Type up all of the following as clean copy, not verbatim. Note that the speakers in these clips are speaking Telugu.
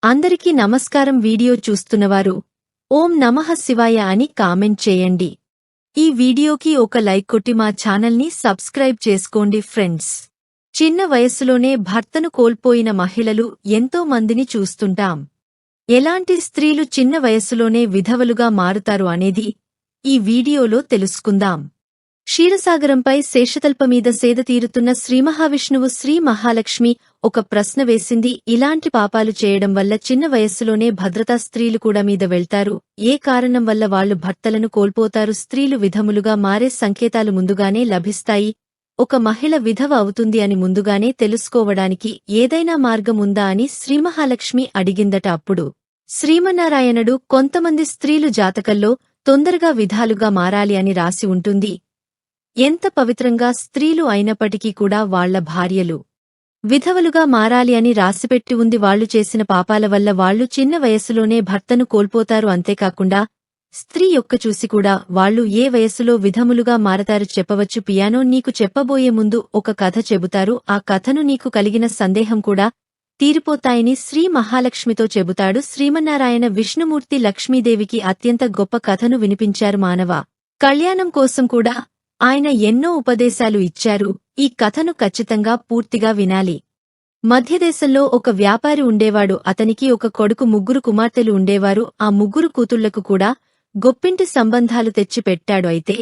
అందరికీ నమస్కారం. వీడియో చూస్తున్నవారు ఓం నమః శివాయ అని కామెంట్ చేయండి. ఈ వీడియోకి ఒక లైక్ కొట్టి మా ఛానల్ని సబ్స్క్రైబ్ చేసుకోండి ఫ్రెండ్స్. చిన్న వయస్సులోనే భర్తను కోల్పోయిన మహిళలు ఎంతో మందిని చూస్తుంటాం. ఎలాంటి స్త్రీలు చిన్న వయస్సులోనే విధవలుగా మారుతారు అనేది ఈ వీడియోలో తెలుసుకుందాం. క్షీరసాగరంపై శేషతల్పమీద సేద తీరుతున్న శ్రీమహావిష్ణువు శ్రీ మహాలక్ష్మి ఒక ప్రశ్న వేసింది. ఇలాంటి పాపాలు చేయడం వల్ల చిన్న వయస్సులోనే భద్రతా స్త్రీలు కూడా మీద వెళ్తారు. ఏ కారణం వల్ల వాళ్లు భర్తలను కోల్పోతారు? స్త్రీలు విధములుగా మారే సంకేతాలు ముందుగానే లభిస్తాయి. ఒక మహిళ విధవ అవుతుంది అని ముందుగానే తెలుసుకోవడానికి ఏదైనా మార్గం ఉందా అని శ్రీమహాలక్ష్మి అడిగిందట. అప్పుడు శ్రీమన్నారాయణుడు కొంతమంది స్త్రీలు జాతకంలో తొందరగా విధాలుగా మారాలి అని రాసి ఉంటుంది. ఎంత పవిత్రంగా స్త్రీలు అయినప్పటికీ కూడా వాళ్ల భార్యలు విధవలుగా మారాలి అని రాసిపెట్టి ఉంది. వాళ్లు చేసిన పాపాల వల్ల వాళ్లు చిన్న వయస్సులోనే భర్తను కోల్పోతారు. అంతేకాకుండా స్త్రీ యొక్క చూసి కూడా వాళ్లు ఏ వయస్సులో విధములుగా మారతారు చెప్పవచ్చు. పియానో నీకు చెప్పబోయే ముందు ఒక కథ చెబుతారు. ఆ కథను నీకు కలిగిన సందేహం కూడా తీరిపోతాయని శ్రీ మహాలక్ష్మితో చెబుతాడు. శ్రీమన్నారాయణ విష్ణుమూర్తి లక్ష్మీదేవికి అత్యంత గొప్ప కథను వినిపించారు. మానవ కళ్యాణం కోసం కూడా ఆయన ఎన్నో ఉపదేశాలు ఇచ్చారు. ఈ కథను ఖచ్చితంగా పూర్తిగా వినాలి. మధ్యదేశంలో ఒక వ్యాపారి ఉండేవాడు. అతనికి ఒక కొడుకు, ముగ్గురు కుమార్తెలు ఉండేవారు. ఆ ముగ్గురు కూతుళ్లకు కూడా గొప్పింటి సంబంధాలు తెచ్చి పెట్టాడు. అయితే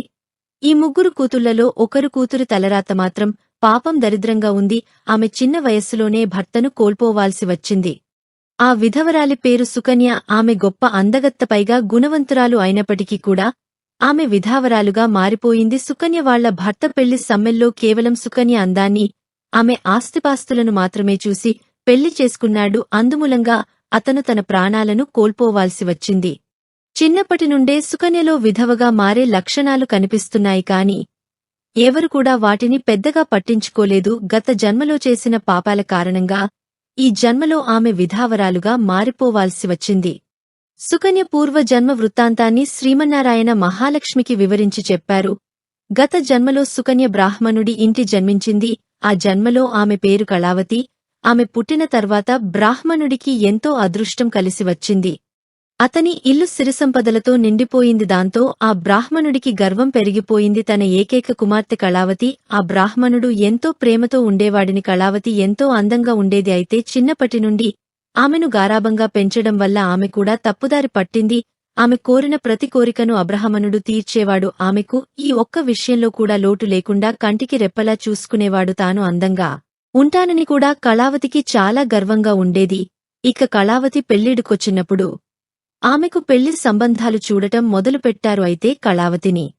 ఈ ముగ్గురు కూతుళ్లలో ఒకరు కూతురు తలరాత మాత్రం పాపం దరిద్రంగా ఉంది. ఆమె చిన్న వయస్సులోనే భర్తను కోల్పోవాల్సి వచ్చింది. ఆ విధవరాలి పేరు సుకన్య. ఆమె గొప్ప అందగత్త, పైగా గుణవంతురాలు అయినప్పటికీ కూడా ఆమె విధావరాలుగా మారిపోయింది. సుకన్య వాళ్ల భర్త పెళ్లి సమ్మెల్లో కేవలం సుకన్య అందాన్ని, ఆమె ఆస్తిపాస్తులను మాత్రమే చూసి పెళ్లి చేసుకున్నాడు. అందుమూలంగా అతను తన ప్రాణాలను కోల్పోవాల్సి వచ్చింది. చిన్నప్పటి నుండే సుకన్యలో విధవగా మారే లక్షణాలు కనిపిస్తున్నాయి. కాని ఎవరు కూడా వాటిని పెద్దగా పట్టించుకోలేదు. గత జన్మలో చేసిన పాపాల కారణంగా ఈ జన్మలో ఆమె విధావరాలుగా మారిపోవాల్సి వచ్చింది. సుకన్య పూర్వ జన్మ వృత్తాంతాన్ని శ్రీమన్నారాయణ మహాలక్ష్మికి వివరించి చెప్పారు. గత జన్మలో సుకన్య బ్రాహ్మణుడి ఇంటి జన్మించింది. ఆ జన్మలో ఆమె పేరు కళావతి. ఆమె పుట్టిన తర్వాత బ్రాహ్మణుడికి ఎంతో అదృష్టం కలిసి వచ్చింది. అతని ఇల్లు సిరిసంపదలతో నిండిపోయింది. దాంతో ఆ బ్రాహ్మణుడికి గర్వం పెరిగిపోయింది. తన ఏకైక కుమార్తె కళావతి. ఆ బ్రాహ్మణుడు ఎంతో ప్రేమతో ఉండేవాడిని. కళావతి ఎంతో అందంగా ఉండేది. అయితే చిన్నప్పటి నుండి ఆమెను గారాబంగా పెంచడం వల్ల ఆమె కూడా తప్పుదారి పట్టింది. ఆమె కోరిన ప్రతి కోరికను అబ్రాహ్మణుడు తీర్చేవాడు. ఆమెకు ఈ ఒక్క విషయంలో కూడా లోటు లేకుండా కంటికి రెప్పలా చూసుకునేవాడు. తాను అందంగా ఉంటానని కూడా కళావతికి చాలా గర్వంగా ఉండేది. ఇక కళావతి పెళ్లిడుకొచ్చినప్పుడు ఆమెకు పెళ్లి సంబంధాలు చూడటం మొదలుపెట్టారు. అయితే కళావతిని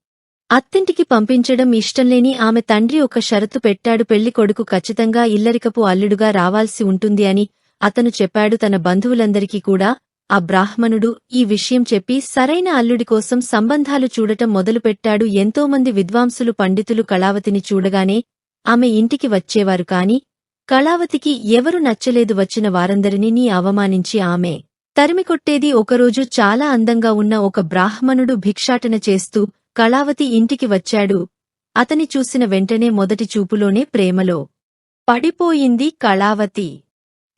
అత్తింటికి పంపించడం ఇష్టంలేని ఆమె తండ్రి ఒక షరతు పెట్టాడు. పెళ్లి కొడుకు ఖచ్చితంగా ఇల్లరికపు అల్లుడుగా రావాల్సి ఉంటుంది అని అతను చెప్పాడు తన బంధువులందరికీ కూడా. ఆ బ్రాహ్మణుడు ఈ విషయం చెప్పి సరైన అల్లుడి కోసం సంబంధాలు చూడటం మొదలుపెట్టాడు. ఎంతోమంది విద్వాంసులు, పండితులు కళావతిని చూడగానే ఆమె ఇంటికి వచ్చేవారు. కాని కళావతికి ఎవరు నచ్చలేదు. వచ్చిన వారందరినీ అవమానించి ఆమె తరిమికొట్టేది. ఒకరోజు చాలా అందంగా ఉన్న ఒక బ్రాహ్మణుడు భిక్షాటన చేస్తూ కళావతి ఇంటికి వచ్చాడు. అతని చూసిన వెంటనే మొదటి చూపులోనే ప్రేమలో పడిపోయింది కళావతి.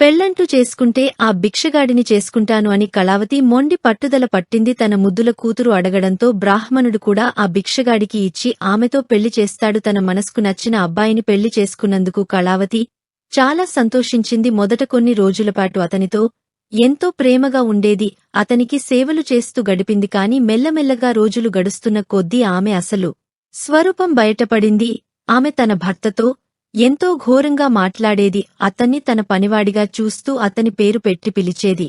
పెళ్లంటూ చేసుకుంటే ఆ భిక్షగాడిని చేసుకుంటాను అని కళావతి మొండి పట్టుదల పట్టింది. తన ముద్దుల కూతురు అడగడంతో బ్రాహ్మణుడు కూడా ఆ భిక్షగాడికి ఇచ్చి ఆమెతో పెళ్లి చేస్తాడు. తన మనసుకు నచ్చిన అబ్బాయిని పెళ్లి చేసుకున్నందుకు కళావతి చాలా సంతోషించింది. మొదట కొన్ని రోజులపాటు అతనితో ఎంతో ప్రేమగా ఉండేది. అతనికి సేవలు చేస్తూ గడిపింది. కాని మెల్లమెల్లగా రోజులు గడుస్తున్న కొద్దీ ఆమె అసలు స్వరూపం బయటపడింది. ఆమె తన భర్తతో ఎంతో ఘోరంగా మాట్లాడేది. అతన్ని తన పనివాడిగా చూస్తూ అతని పేరు పెట్టి పిలిచేది.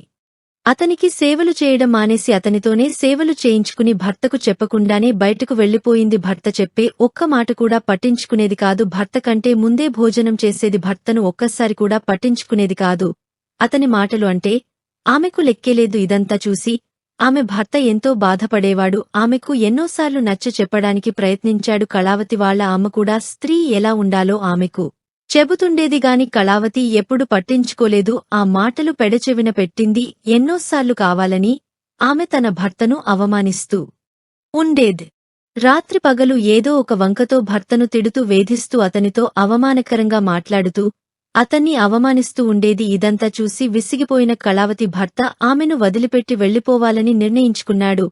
అతనికి సేవలు చేయడం మానేసి అతనితోనే సేవలు చేయించుకుని భర్తకు చెప్పకుండానే బయటకు వెళ్లిపోయింది. భర్త చెప్పే ఒక్క మాట కూడా పట్టించుకునేది కాదు. భర్త కంటే ముందే భోజనం చేసేది. భర్తను ఒక్కసారి కూడా పట్టించుకునేది కాదు. అతని మాటలు అంటే ఆమెకు లెక్కేలేదు. ఇదంతా చూసి ఆమె భర్త ఎంతో బాధపడేవాడు. ఆమెకు ఎన్నోసార్లు నచ్చ చెప్పడానికి ప్రయత్నించాడు. కళావతి వాళ్ల అమ్మ కూడా స్త్రీ ఎలా ఉండాలో ఆమెకు చెబుతుండేది గాని కళావతి ఎప్పుడు పట్టించుకోలేదు. ఆ మాటలు పెడచెవిన పెట్టింది. ఎన్నోసార్లు కావాలని ఆమె తన భర్తను అవమానిస్తూ ఉండేది. రాత్రి పగలు ఏదో ఒక వంకతో భర్తను తిడుతూ వేధిస్తూ అతనితో అవమానకరంగా మాట్లాడుతూ అతన్ని అవమానిస్తూ ఉండేది. ఇదంతా చూసి విసిగిపోయిన కళావతి భర్త ఆమెను వదిలిపెట్టి వెళ్లిపోవాలని నిర్ణయించుకున్నాడు.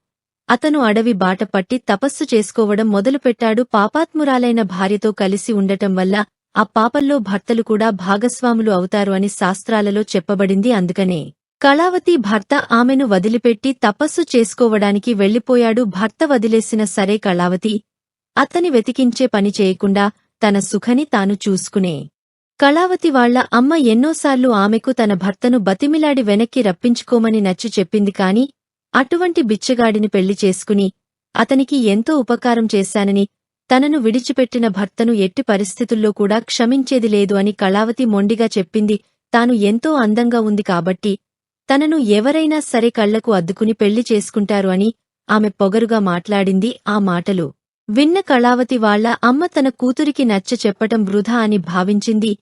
అతను అడవి బాట పట్టి తపస్సు చేసుకోవడం మొదలుపెట్టాడు. పాపాత్మురాలైన భార్యతో కలిసి ఉండటం వల్ల ఆ పాపంలో భర్తలు కూడా భాగస్వాములు అవుతారు అని శాస్త్రాలలో చెప్పబడింది. అందుకనే కళావతి భర్త ఆమెను వదిలిపెట్టి తపస్సు చేసుకోవడానికి వెళ్లిపోయాడు. భర్త వదిలేసిన సరే కళావతి అతని వెతికించే పని చేయకుండా తన సుఖని తాను చూసుకునే. కళావతి వాళ్ల అమ్మ ఎన్నోసార్లు ఆమెకు తన భర్తను బతిమిలాడి వెనక్కి రప్పించుకోమని నచ్చి చెప్పింది. కాని అటువంటి బిచ్చగాడిని పెళ్లి చేసుకుని అతనికి ఎంతో ఉపకారం చేశానని, తనను విడిచిపెట్టిన భర్తను ఎట్టి పరిస్థితుల్లో కూడా క్షమించేది లేదు అని కళావతి మొండిగా చెప్పింది. తాను ఎంతో అందంగా ఉంది కాబట్టి తనను ఎవరైనా సరే కళ్లకు అద్దుకుని పెళ్లి చేసుకుంటారు అని ఆమె పొగరుగా మాట్లాడింది. ఆ మాటలు విన్న కళావతి వాళ్ల అమ్మ తన కూతురికి నచ్చ చెప్పటం వృధా అని భావించింది.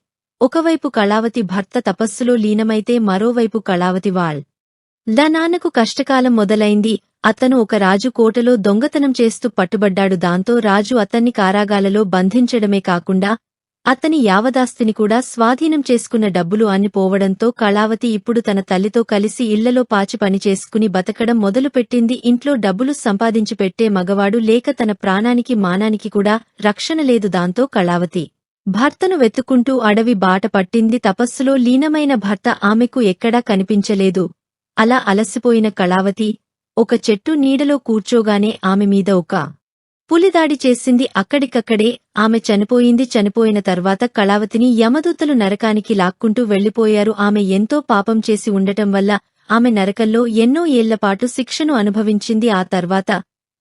ఒకవైపు కళావతి భర్త తపస్సులో లీనమైతే మరోవైపు కళావతి వాళ్ళ నాన్నకు కష్టకాలం మొదలైంది. అతను ఒక రాజు కోటలో దొంగతనం చేస్తూ పట్టుబడ్డాడు. దాంతో రాజు అతన్ని కారాగాలలో బంధించడమే కాకుండా అతని యావదాస్తిని కూడా స్వాధీనం చేసుకున్న డబ్బులు అన్ని పోవడంతో కళావతి ఇప్పుడు తన తల్లితో కలిసి ఇళ్లలో పాచి పనిచేసుకుని బతకడం మొదలుపెట్టింది. ఇంట్లో డబ్బులు సంపాదించి పెట్టే మగవాడు లేక తన ప్రాణానికి మానానికి కూడా రక్షణ లేదు. దాంతో కళావతి భర్తను వెతుక్కుంటూ అడవి బాట పట్టింది. తపస్సులో లీనమైన భర్త ఆమెకు ఎక్కడా కనిపించలేదు. అలా అలసిపోయిన కళావతి ఒక చెట్టు నీడలో కూర్చోగానే ఆమె మీద ఒక పులిదాడి చేసింది. అక్కడికక్కడే ఆమె చనిపోయింది. చనిపోయిన తర్వాత కళావతిని యమదూతలు నరకానికి లాక్కుంటూ వెళ్లిపోయారు. ఆమె ఎంతో పాపం చేసి ఉండటం వల్ల ఆమె నరకంలో ఎన్నో ఏళ్లపాటు శిక్షను అనుభవించింది. ఆ తర్వాత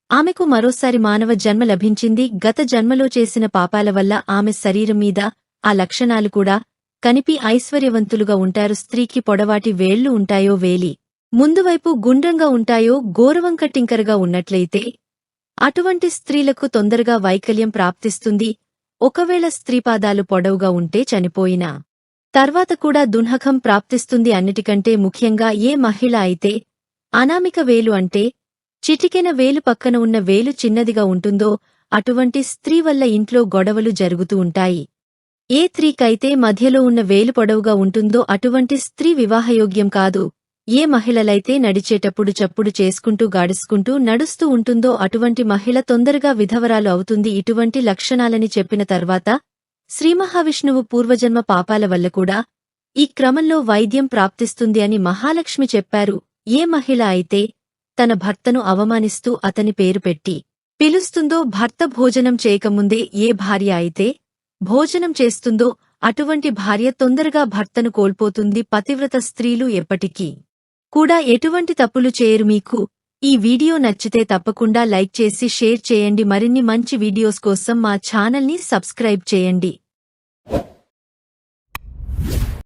ఆమెకు మరోసారి మానవ జన్మ లభించింది. గత జన్మలో చేసిన పాపాల వల్ల ఆమె శరీరం మీద ఆ లక్షణాలు కూడా కనిపి ఐశ్వర్యవంతులుగా ఉంటారు. స్త్రీకి పొడవాటి వేళ్లు ఉంటాయో, వేలి ముందువైపు గుండ్రంగా ఉంటాయో, గోరవంకటింకరగా ఉన్నట్లయితే అటువంటి స్త్రీలకు తొందరగా వైకల్యం ప్రాప్తిస్తుంది. ఒకవేళ స్త్రీపాదాలు పొడవుగా ఉంటే చనిపోయిన తర్వాత కూడా దున్హకం ప్రాప్తిస్తుంది. అన్నిటికంటే ముఖ్యంగా ఏ మహిళ అయితే అనామిక వేలు అంటే చిటికెన వేలు పక్కన ఉన్న వేలు చిన్నదిగా ఉంటుందో అటువంటి స్త్రీ వల్ల ఇంట్లో గొడవలు జరుగుతూ ఉంటాయి. ఏ స్త్రీకైతే మధ్యలో ఉన్న వేలు పొడవుగా ఉంటుందో అటువంటి స్త్రీ వివాహయోగ్యం కాదు. ఏ మహిళలైతే నడిచేటప్పుడు చప్పుడు చేసుకుంటూ గాడుసుకుంటూ నడుస్తూ ఉంటుందో అటువంటి మహిళ తొందరగా విధవరాలు అవుతుంది. ఇటువంటి లక్షణాలని చెప్పిన తర్వాత శ్రీమహావిష్ణువు పూర్వజన్మ పాపాల వల్ల కూడా ఈ క్రమంలో వైద్యం ప్రాప్తిస్తుంది అని మహాలక్ష్మి చెప్పారు. ఏ మహిళ అయితే తన భర్తను అవమానిస్తూ అతని పేరు పెట్టి పిలుస్తుందో, భర్త భోజనం చేయకముందే ఏ భార్య అయితే భోజనం చేస్తుందో అటువంటి భార్య తొందరగా భర్తను కోల్పోతుంది. పతివ్రత స్త్రీలు ఎప్పటికీ కూడా ఎటువంటి తప్పులు చేయరు. మీకు ఈ వీడియో నచ్చితే తప్పకుండా లైక్ చేసి షేర్ చేయండి. మరిన్ని మంచి వీడియోస్ కోసం మా ఛానల్ని సబ్స్క్రైబ్ చేయండి.